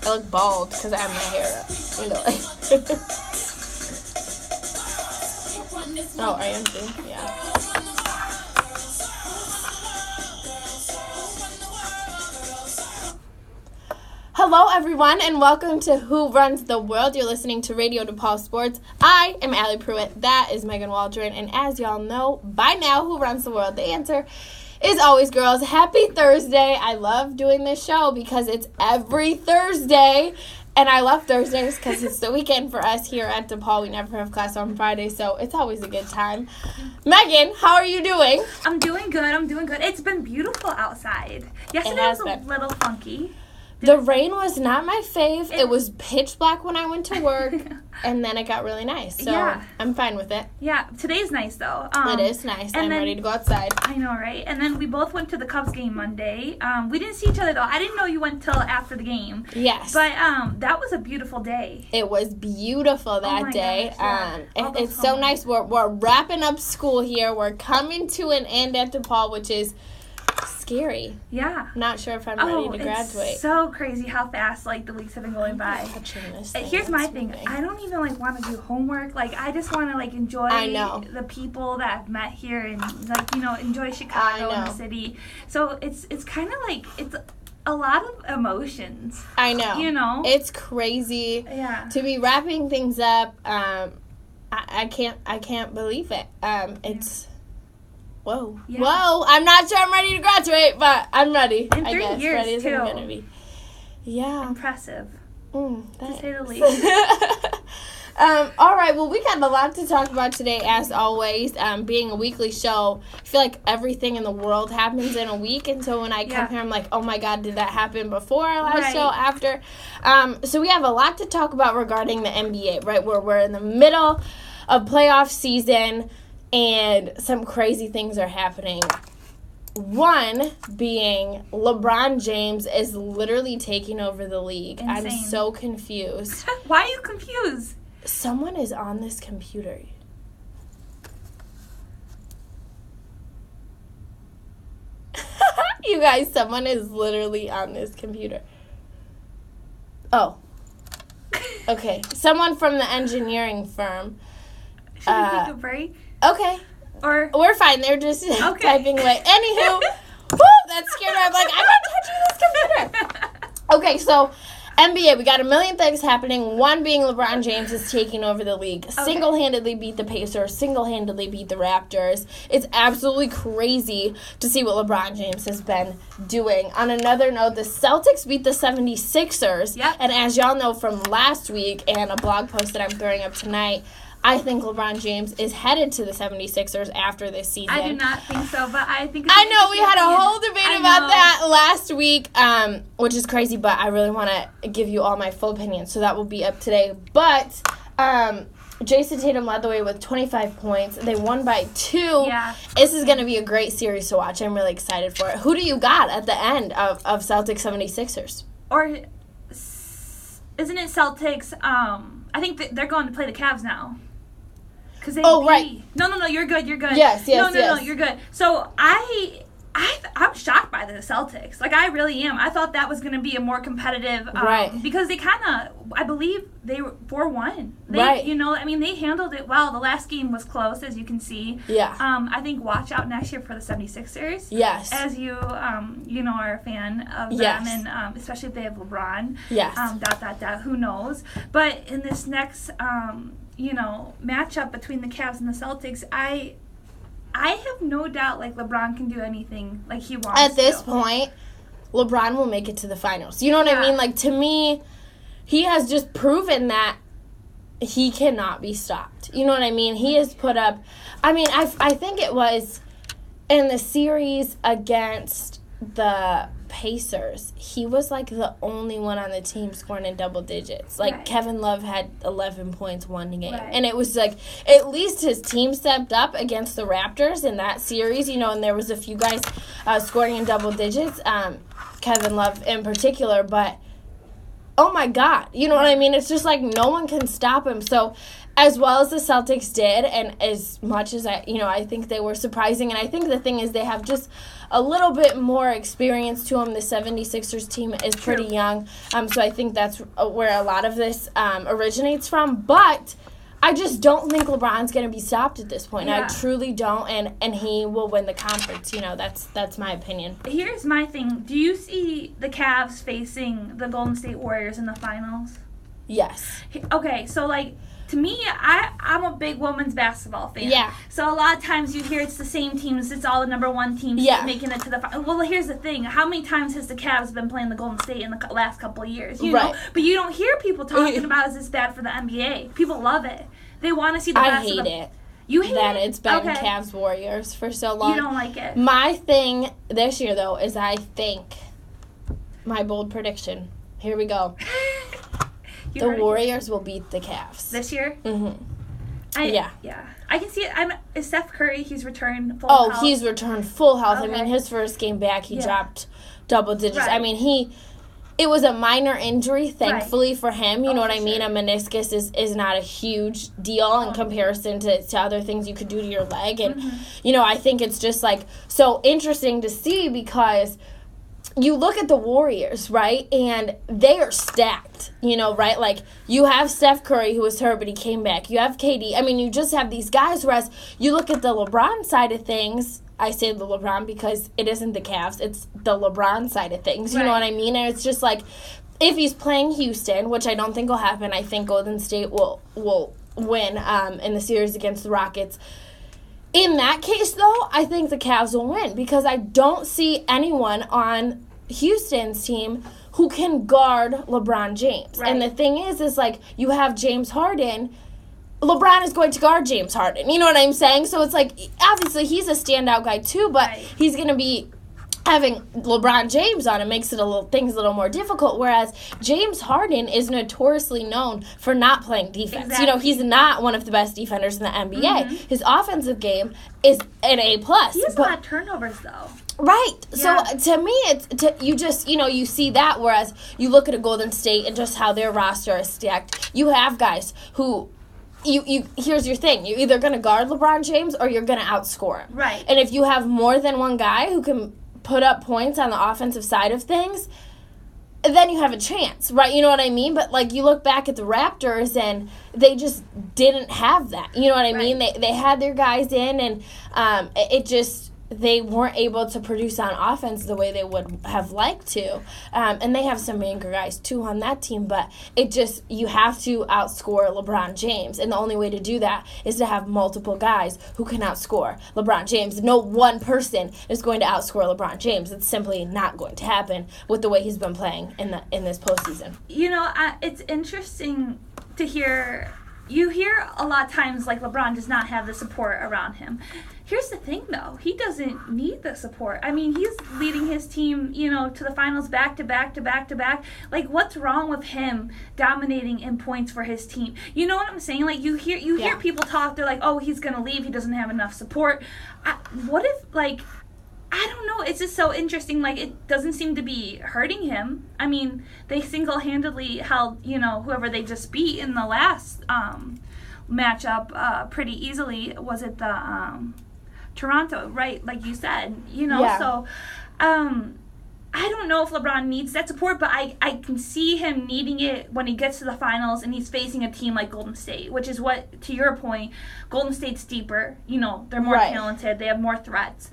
I look bald because I have my hair up. You know, like. Oh, I am too. Yeah. Hello, everyone, and welcome to Who Runs the World. You're listening to Radio DePaul Sports. I am Allie Pruitt. That is Megan Waldron. And as y'all know by now, Who Runs the World? The answer is always girls. Happy Thursday. I love doing this show because it's every Thursday. And I love Thursdays because it's the weekend for us here at DePaul. We never have class on Friday, so it's always a good time. Megan, how are you doing? I'm doing good. It's been beautiful outside. Yesterday was a little funky. The rain was not my fave. It was pitch black when I went to work, and then it got really nice. So yeah. I'm fine with it. Yeah, today's nice, though. It is nice. I'm ready to go outside. I know, right? And then we both went to the Cubs game Monday. We didn't see each other, though. I didn't know you went till after the game. Yes. But that was a beautiful day. It was beautiful that day. Gosh, yeah. It's so nice. We're wrapping up school here. We're coming to an end at DePaul, which is scary. Yeah. Not sure if I'm ready to graduate. It's so crazy how fast the weeks have been going by. Here's my thing. I don't even want to do homework. I just want to enjoy the people that I've met here and enjoy Chicago and the city. So it's kind of it's a lot of emotions. I know. It's crazy. Yeah. To be wrapping things up. I can't believe it. It's Whoa. Yeah. Whoa. I'm not sure I'm ready to graduate, but I'm ready. In 3 years, ready as too. I'm going to be. Yeah. Impressive. To say the least. All right. Well, we got a lot to talk about today, as always. Being a weekly show, I feel like everything in the world happens in a week. And so when I come here, I'm like, oh, my God, did that happen before our last show, after? So we have a lot to talk about regarding the NBA, right, where we're in the middle of playoff season. And some crazy things are happening. One being LeBron James is literally taking over the league. Insane. I'm so confused. Why are you confused? Someone is on this computer. You guys, someone is literally on this computer. Oh. Okay. Someone from the engineering firm. Should we take a break? Okay. Or we're fine. They're just typing away. Anywho, that scared me. I'm like, I'm not touching this computer. Okay, so NBA, we got a million things happening. One being LeBron James is taking over the league. Okay. Single-handedly beat the Pacers. Single-handedly beat the Raptors. It's absolutely crazy to see what LeBron James has been doing. On another note, the Celtics beat the 76ers. Yep. And as y'all know from last week and a blog post that I'm throwing up tonight, I think LeBron James is headed to the 76ers after this season. I do not think so, but I think I know we had a whole debate about that last week, which is crazy, but I really want to give you all my full opinion, so that will be up today. But Jason Tatum led the way with 25 points. They won by 2. Yeah. This is going to be a great series to watch. I'm really excited for it. Who do you got at the end of Celtics 76ers? Or isn't it Celtics? I think they're going to play the Cavs now. Right. No, you're good. Yes. No, you're good. So I'm shocked by the Celtics. I really am. I thought that was going to be a more competitive, because they kind of, I believe they were 4-1. Right. They handled it well. The last game was close, as you can see. Yeah. I think watch out next year for the 76ers. Yes. As you, are a fan of them, and especially if they have LeBron. Yes. Who knows? But in this next, matchup between the Cavs and the Celtics, I have no doubt LeBron can do anything he wants to. At this point, LeBron will make it to the finals. You know what I mean? To me, he has just proven that he cannot be stopped. You know what I mean? He has put up, I think it was in the series against the Pacers, he was the only one on the team scoring in double digits. Kevin Love had 11 points one game. Right. And it was at least his team stepped up against the Raptors in that series, and there was a few guys scoring in double digits, Kevin Love in particular, but oh my God, you know what I mean? It's just no one can stop him. So as well as the Celtics did, and as much as I think they were surprising, and I think the thing is they have just a little bit more experience to them. The 76ers team is pretty young, so I think that's where a lot of this originates from, but I just don't think LeBron's going to be stopped at this point. Yeah. I truly don't, and he will win the conference. That's my opinion. Here's my thing. Do you see the Cavs facing the Golden State Warriors in the finals? Yes. Okay, so, to me, I'm a big women's basketball fan. Yeah. So a lot of times you hear it's the same teams. It's all the number one teams making it to the final. Well, here's the thing. How many times has the Cavs been playing the Golden State in the last couple of years? You know? But you don't hear people talking about is this bad for the NBA. People love it. They want to see the best. I hate it. You hate that it? It's been Cavs Warriors for so long. You don't like it. My thing this year, though, is I think my bold prediction. Here we go. The Warriors will beat the Cavs. This year? Mm-hmm. Yeah. I can see it. Is Steph Curry, he's returned full health? Oh, he's returned full health. Okay. I mean, his first game back, he dropped double digits. Right. I mean, it was a minor injury, thankfully, for him. You know what I mean? A meniscus is not a huge deal in comparison to other things you could do to your leg. And, I think it's just, so interesting to see because you look at the Warriors, right, and they are stacked, right? You have Steph Curry, who was hurt, but he came back. You have KD. I mean, you just have these guys, whereas you look at the LeBron side of things. I say the LeBron because it isn't the Cavs. It's the LeBron side of things. You know what I mean? And it's just if he's playing Houston, which I don't think will happen, I think Golden State will win in the series against the Rockets. In that case, though, I think the Cavs will win because I don't see anyone on Houston's team who can guard LeBron James. Right. And the thing is you have James Harden. LeBron is going to guard James Harden. You know what I'm saying? So it's obviously he's a standout guy too, but he's going to be having LeBron James on it makes things a little more difficult, whereas James Harden is notoriously known for not playing defense. Exactly. He's not one of the best defenders in the NBA. Mm-hmm. His offensive game is an A+. He has a lot of turnovers, though. Right. Yeah. So, to me, you see that, whereas you look at a Golden State and just how their roster is stacked. You have guys who... here's your thing. You're either going to guard LeBron James or you're going to outscore him. Right. And if you have more than one guy who can put up points on the offensive side of things, then you have a chance, right? You know what I mean? But, you look back at the Raptors, and they just didn't have that. You know what I mean? They had their guys in, and it just... they weren't able to produce on offense the way they would have liked to. And they have some younger guys, too, on that team. But you have to outscore LeBron James. And the only way to do that is to have multiple guys who can outscore LeBron James. No one person is going to outscore LeBron James. It's simply not going to happen with the way he's been playing in this postseason. It's interesting to hear. You hear a lot of times, LeBron does not have the support around him. Here's the thing, though. He doesn't need the support. I mean, he's leading his team, to the finals back to back to back to back. What's wrong with him dominating in points for his team? You know what I'm saying? You hear people talk. They're like, oh, he's going to leave. He doesn't have enough support. What if, I don't know. It's just so interesting. It doesn't seem to be hurting him. I mean, they single-handedly held, whoever they just beat in the last matchup pretty easily. Was it the Toronto, right? Like you said, So I don't know if LeBron needs that support, but I can see him needing it when he gets to the finals and he's facing a team like Golden State, which is what, to your point, Golden State's deeper. They're more talented. They have more threats.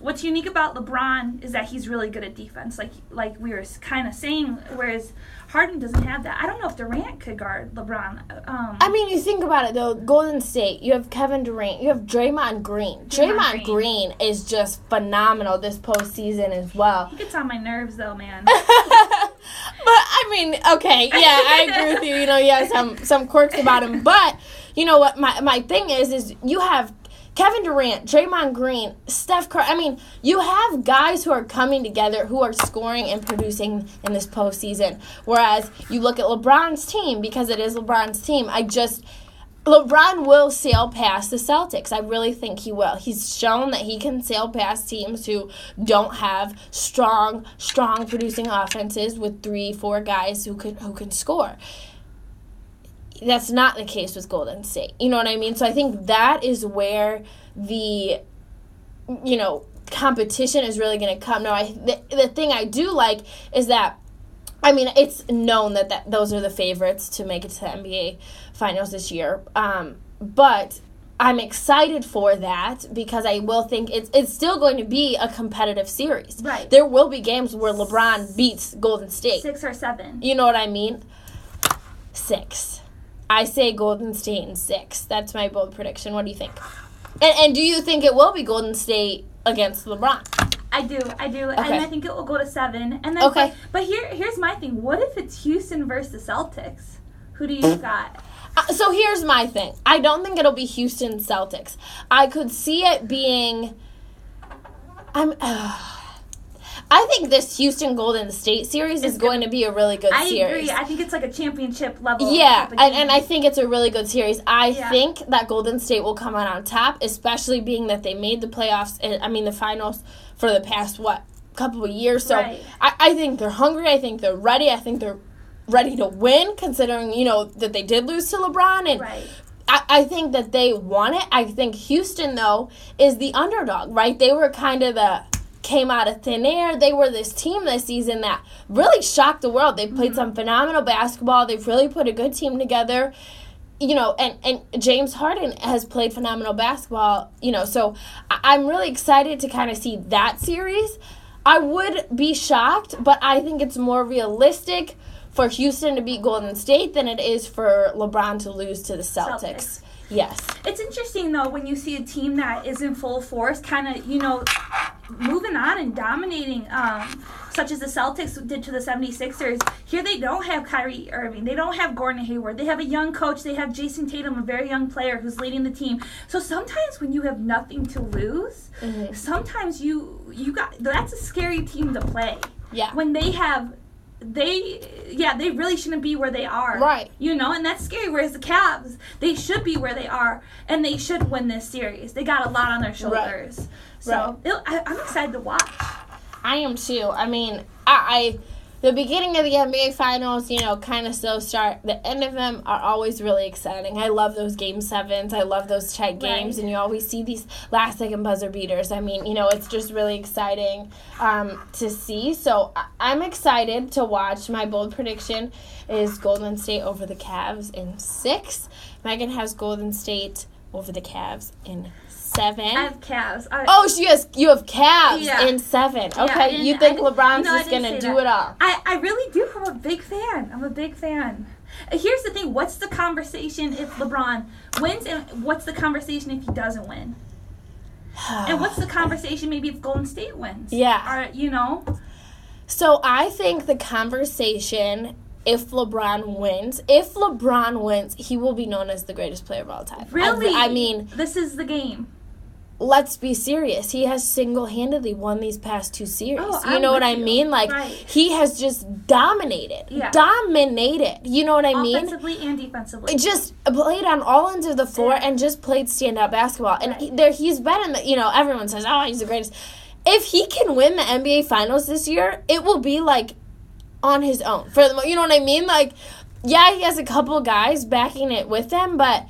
What's unique about LeBron is that he's really good at defense, like we were kind of saying, whereas Harden doesn't have that. I don't know if Durant could guard LeBron. I mean, you think about it, though. Golden State, you have Kevin Durant, you have Draymond Green. Draymond Green is just phenomenal this postseason as well. He gets on my nerves, though, man. But, I mean, okay, yeah, I agree with you. He has some quirks about him. But, you know what, my thing is you have Kevin Durant, Draymond Green, Steph Curry. I mean, you have guys who are coming together who are scoring and producing in this postseason. Whereas you look at LeBron's team, because it is LeBron's team, LeBron will sail past the Celtics. I really think he will. He's shown that he can sail past teams who don't have strong producing offenses with 3-4 guys who can score. that's not the case with Golden State. You know what I mean? So I think that is where the, competition is really going to come. Now, the thing I do like is that, it's known that those are the favorites to make it to the NBA Finals this year. But I'm excited for that because I will think it's still going to be a competitive series. Right. There will be games where LeBron beats Golden State. 6 or 7. You know what I mean? 6. I say Golden State in 6. That's my bold prediction. What do you think? And do you think it will be Golden State against LeBron? I do. Okay. And I think it will go to 7. And then, okay. But here's my thing. What if it's Houston versus the Celtics? Who do you got? So here's my thing. I don't think it'll be Houston Celtics. I could see it being... I think this Houston Golden State series is going to be a really good series. I agree. I think it's like a championship level. Yeah, and I think it's a really good series. I think that Golden State will come out on top, especially being that they made the playoffs, the finals for the past, couple of years. So right. I think they're hungry. I think they're ready. I think they're ready to win, considering, that they did lose to LeBron. And right. I think that they want it. I think Houston, though, is the underdog, right? They were kind of came out of thin air. They were this team this season that really shocked the world. They played some phenomenal basketball. They've really put a good team together. And James Harden has played phenomenal basketball, so I'm really excited to kind of see that series. I would be shocked, but I think it's more realistic for Houston to beat Golden State than it is for LeBron to lose to the Celtics. Yes. It's interesting, though, when you see a team that is in full force kind of, moving on and dominating, such as the Celtics did to the 76ers. Here they don't have Kyrie Irving. They don't have Gordon Hayward. They have a young coach. They have Jason Tatum, a very young player who's leading the team. So sometimes when you have nothing to lose, sometimes that's a scary team to play. Yeah. When they really shouldn't be where they are. Right. And that's scary. Whereas the Cavs, they should be where they are, and they should win this series. They got a lot on their shoulders. Right. So I'm excited to watch. I am too. The beginning of the NBA Finals, kind of slow start. The end of them are always really exciting. I love those Game 7s. I love those tight games, and you always see these last-second buzzer beaters. It's just really exciting to see. So I'm excited to watch. My bold prediction is Golden State over the Cavs in 6. Megan has Golden State over the Cavs in 7. I have Cavs. You have Cavs in 7. Okay, you think LeBron's just going to do it all. I really do. I'm a big fan. Here's the thing. What's the conversation if LeBron wins, and what's the conversation if he doesn't win? And what's the conversation maybe if Golden State wins? Yeah. So I think the conversation... If LeBron wins, he will be known as the greatest player of all time. Really? This is the game. Let's be serious. He has single-handedly won these past 2 series. You know what I mean? He has just dominated. Yeah. Dominated. You know what I mean? Offensively and defensively. Just played on all ends of the floor and just played standout basketball. And he's been in the, everyone says, he's the greatest. If he can win the NBA Finals this year, it will be on his own. For the, you know what I mean? He has a couple guys backing it with him, but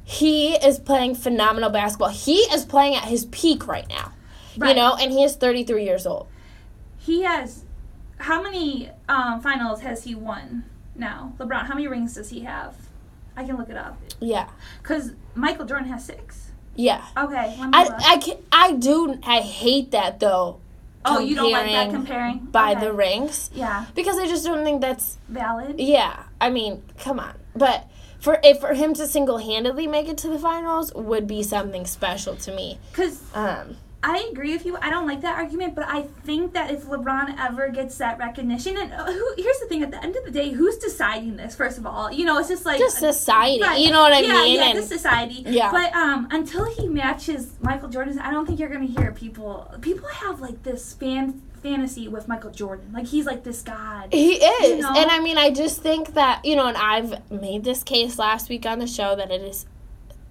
he is playing phenomenal basketball. He is playing at his peak right now. Right. And he is 33 years old. He has, how many finals has he won now? LeBron, how many rings does he have? I can look it up. Yeah. Because Michael Jordan has 6. Yeah. Okay. Let me look. I hate that, though. Oh, you don't like that comparing? By the rings? Yeah. Because I just don't think that's... valid? Yeah. Come on. But for him to single-handedly make it to the finals would be something special to me. Because I agree with you. I don't like that argument, but I think that if LeBron ever gets that recognition, and here's the thing, at the end of the day, who's deciding this, first of all? It's just just society. Right. You know what I mean? Yeah, just society. Yeah. But until he matches Michael Jordan, I don't think you're going to hear people have this fantasy with Michael Jordan. He's this god. He is. And I just think that, and I've made this case last week on the show that it is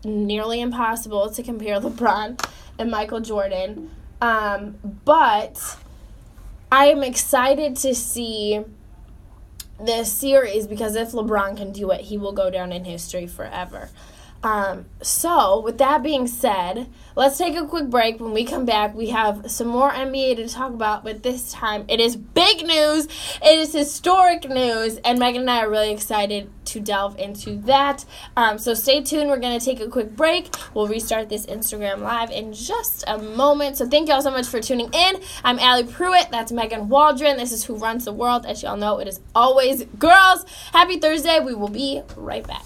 nearly impossible to compare LeBron and Michael Jordan. But I am excited to see this series, because if LeBron can do it, he will go down in history forever. So, with that being said, let's take a quick break. When we come back, we have some more NBA to talk about, but this time it is big news. It is historic news, and Megan and I are really excited to delve into that. So stay tuned. We're going to take a quick break. We'll restart this Instagram Live in just a moment. So thank you all so much for tuning in. I'm Allie Pruitt. That's Megan Waldron. This is Who Runs the World. As y'all know, it is always girls. Happy Thursday. We will be right back.